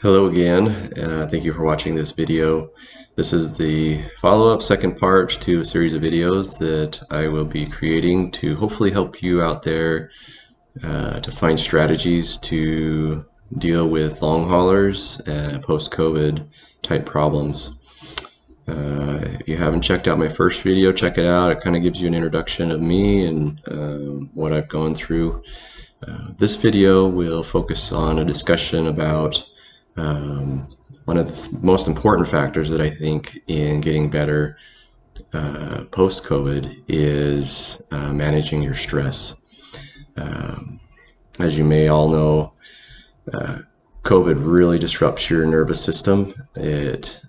Hello again. Thank you for watching this video. This is the follow-up second part to a series of videos that I will be creating to hopefully help you out there to find strategies to deal with long haulers, post-COVID type problems. If you haven't checked out my first video, check it out. It kind of gives you an introduction of me and what I've gone through. This video will focus on a discussion about one of the most important factors that I think in getting better post-COVID is managing your stress. As you may all know, COVID really disrupts your nervous system. It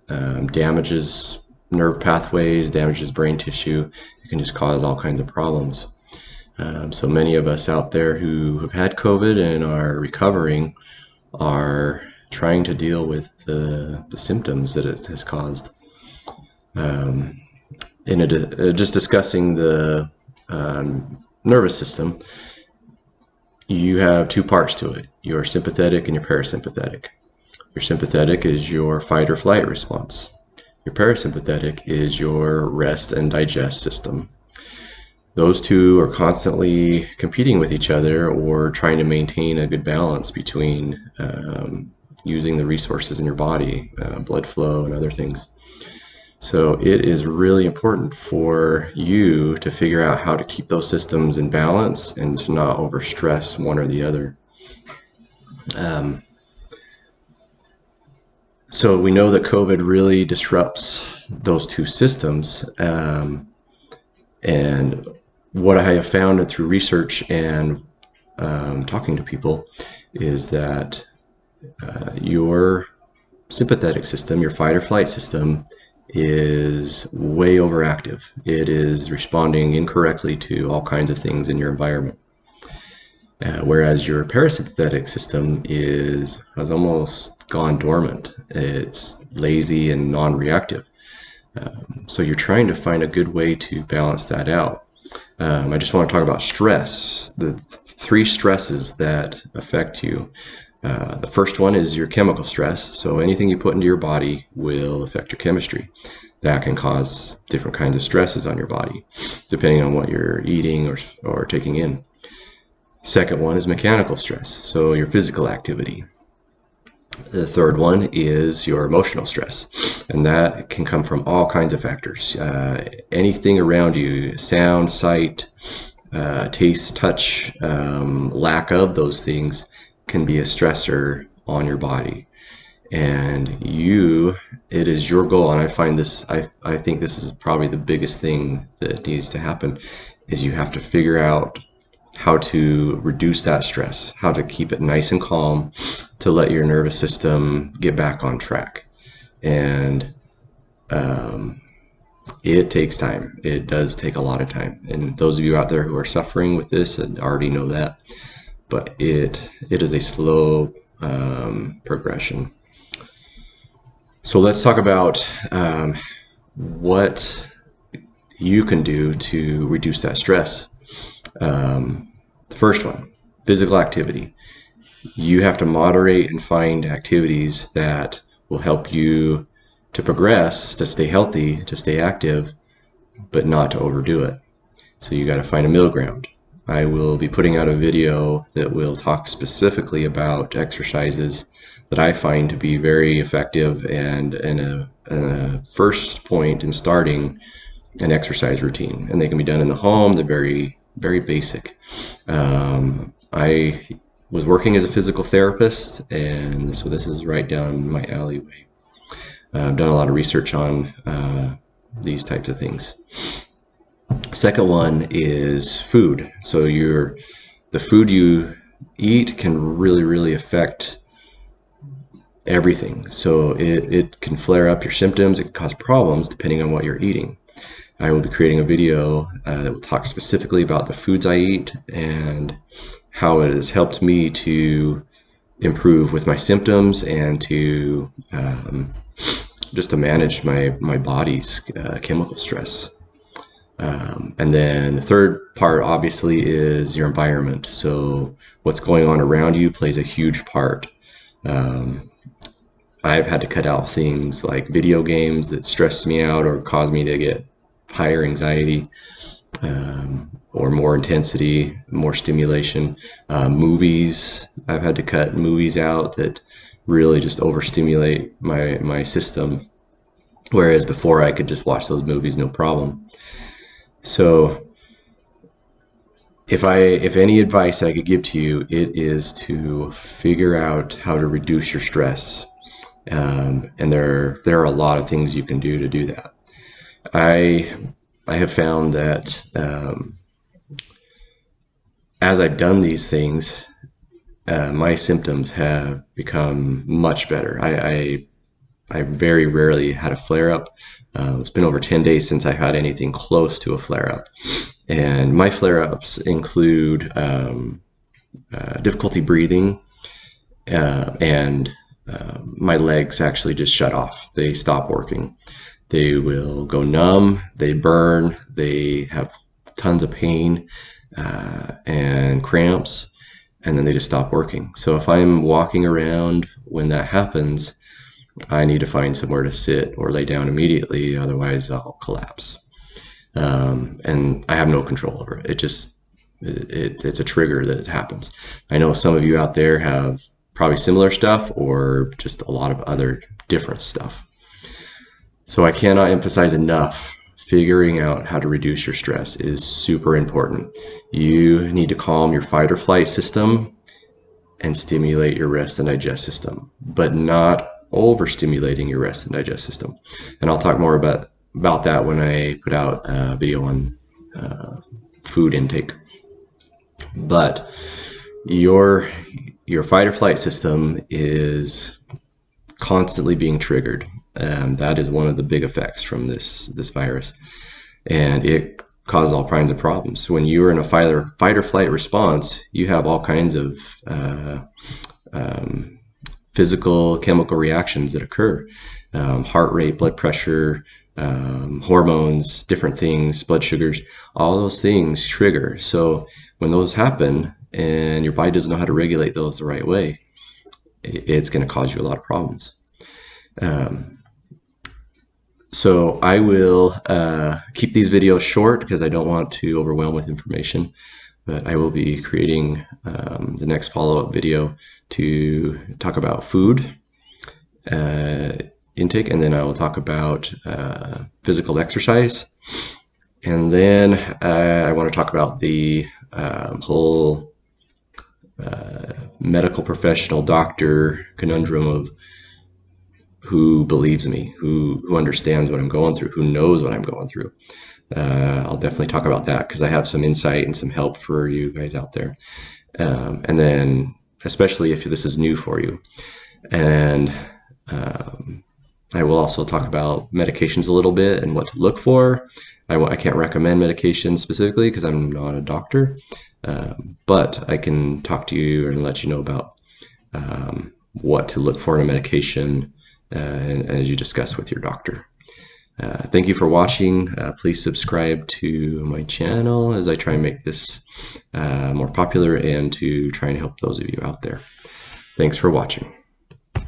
damages nerve pathways, damages brain tissue. It can just cause all kinds of problems. So many of us out there who have had COVID and are recovering are trying to deal with the symptoms that it has caused. Just discussing the nervous system, you have two parts to it, your sympathetic and your parasympathetic. Your sympathetic is your fight or flight response. Your parasympathetic is your rest and digest system. Those two are constantly competing with each other or trying to maintain a good balance between using the resources in your body, blood flow and other things. So it is really important for you to figure out how to keep those systems in balance and to not overstress one or the other. So we know that COVID really disrupts those two systems. And what I have found through research and talking to people is that your sympathetic system, your fight or flight system, is way overactive. It is responding incorrectly to all kinds of things in your environment. Whereas your parasympathetic system has almost gone dormant. It's lazy and non-reactive. So you're trying to find a good way to balance that out. I just want to talk about stress, the three stresses that affect you. The first one is your chemical stress. So anything you put into your body will affect your chemistry. That can cause different kinds of stresses on your body, depending on what you're eating or taking in. Second one is mechanical stress, so your physical activity. The third one is your emotional stress, and that can come from all kinds of factors. Anything around you, sound, sight, taste, touch, lack of those things can be a stressor on your body. And it is your goal, and I find this, I think this is probably the biggest thing that needs to happen, is you have to figure out how to reduce that stress, how to keep it nice and calm, to let your nervous system get back on track. And it takes time. It does take a lot of time. And those of you out there who are suffering with this already know that. But it is a slow progression. So let's talk about what you can do to reduce that stress. The first one, physical activity. You have to moderate and find activities that will help you to progress, to stay healthy, to stay active, but not to overdo it. So you got to find a middle ground. I will be putting out a video that will talk specifically about exercises that I find to be very effective and a first point in starting an exercise routine. And they can be done in the home. They're very, very basic. I was working as a physical therapist, and so this is right down my alleyway. I've done a lot of research on these types of things. Second one is food. So the food you eat can really, really affect everything. So it can flare up your symptoms. It can cause problems depending on what you're eating. I will be creating a video that will talk specifically about the foods I eat and how it has helped me to improve with my symptoms and to just to manage my body's chemical stress. And then the third part obviously is your environment. So what's going on around you plays a huge part. I've had to cut out things like video games that stress me out or cause me to get higher anxiety, or more intensity, more stimulation. Movies, I've had to cut movies out that really just overstimulate my system, whereas before I could just watch those movies no problem. So if any advice I could give to you, it is to figure out how to reduce your stress. And there are a lot of things you can do that. I have found that as I've done these things, my symptoms have become much better. I very rarely had a flare-up. It's been over 10 days since I had anything close to a flare-up. And my flare-ups include difficulty breathing, and my legs actually just shut off. They stop working. They will go numb, they burn, they have tons of pain and cramps, and then they just stop working. So if I'm walking around when that happens, I need to find somewhere to sit or lay down immediately, otherwise I'll collapse. And I have no control over it. It's a trigger that happens. I know some of you out there have probably similar stuff or just a lot of other different stuff. So I cannot emphasize enough, figuring out how to reduce your stress is super important. You need to calm your fight or flight system and stimulate your rest and digest system, but not overstimulating your rest and digest system. And I'll talk more about that when I put out a video on food intake. But your fight or flight system is constantly being triggered. That is one of the big effects from this virus, and it causes all kinds of problems. When you're in a fight or flight response, you have all kinds of physical chemical reactions that occur. Heart rate, blood pressure, hormones, different things, blood sugars, all those things trigger. So when those happen and your body doesn't know how to regulate those the right way, it's going to cause you a lot of problems. So I will keep these videos short because I don't want to overwhelm with information, but I will be creating the next follow-up video to talk about food intake, and then I will talk about physical exercise, and then I want to talk about the whole medical professional doctor conundrum of who believes me, who understands what I'm going through, who knows what I'm going through. I'll definitely talk about that because I have some insight and some help for you guys out there. And then especially if this is new for you. And I will also talk about medications a little bit and what to look for. I can't recommend medications specifically because I'm not a doctor, but I can talk to you and let you know about what to look for in a medication as you discuss with your doctor. Thank you for watching. Please subscribe to my channel as I try and make this more popular and to try and help those of you out there. Thanks for watching.